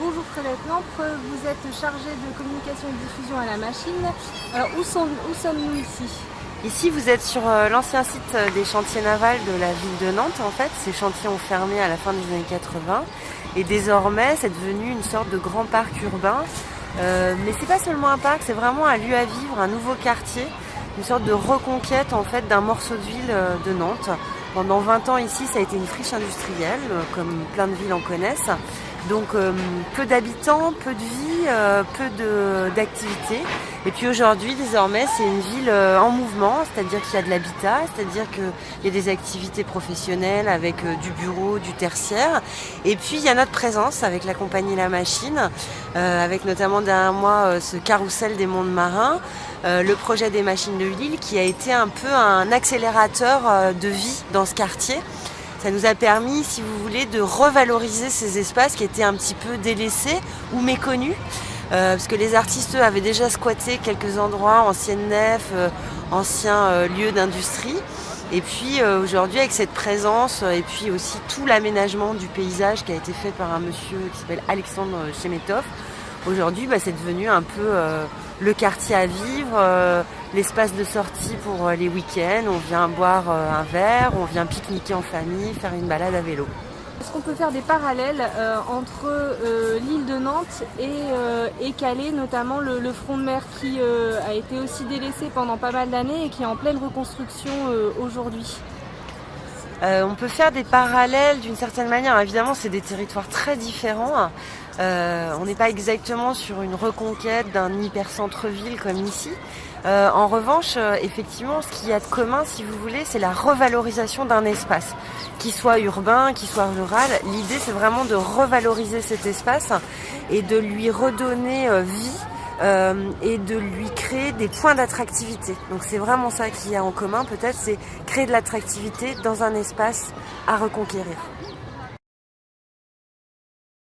Bonjour Frédéric Lampre, vous êtes chargé de communication et diffusion à la machine. Alors où sommes-nous ici? Ici, vous êtes sur l'ancien site des chantiers navals de la ville de Nantes. En fait, ces chantiers ont fermé à la fin des années 80 et désormais, c'est devenu une sorte de grand parc urbain. Mais c'est pas seulement un parc, c'est vraiment un lieu à vivre, un nouveau quartier, une sorte de reconquête en fait d'un morceau de ville de Nantes. Pendant 20 ans ici, ça a été une friche industrielle, comme plein de villes en connaissent. Donc peu d'habitants, peu de vie, peu d'activités. Et puis aujourd'hui, désormais, c'est une ville en mouvement, c'est-à-dire qu'il y a de l'habitat, c'est-à-dire qu'il y a des activités professionnelles avec du bureau, du tertiaire. Et puis il y a notre présence avec la compagnie La Machine, avec notamment derrière moi ce carrousel des mondes marins, le projet des machines de Lille qui a été un peu un accélérateur de vie dans ce quartier. Ça nous a permis, si vous voulez, de revaloriser ces espaces qui étaient un petit peu délaissés ou méconnus. Parce que les artistes, eux, avaient déjà squatté quelques endroits, anciennes nefs, anciens lieux d'industrie. Et puis aujourd'hui, avec cette présence et puis aussi tout l'aménagement du paysage qui a été fait par un monsieur qui s'appelle Alexandre Chemetov, aujourd'hui, c'est devenu un peu le quartier à vivre, l'espace de sortie pour les week-ends. On vient boire un verre, on vient pique-niquer en famille, faire une balade à vélo. Est-ce qu'on peut faire des parallèles entre l'île de Nantes et Calais, notamment le front de mer qui a été aussi délaissé pendant pas mal d'années et qui est en pleine reconstruction aujourd'hui? On peut faire des parallèles d'une certaine manière. Évidemment, c'est des territoires très différents. On n'est pas exactement sur une reconquête d'un hyper-centre-ville comme ici. En revanche, effectivement, ce qu'il y a de commun, si vous voulez, c'est la revalorisation d'un espace, qu'il soit urbain, qu'il soit rural. L'idée, c'est vraiment de revaloriser cet espace et de lui redonner vie. Et de lui créer des points d'attractivité. Donc c'est vraiment ça qu'il y a en commun, peut-être, c'est créer de l'attractivité dans un espace à reconquérir.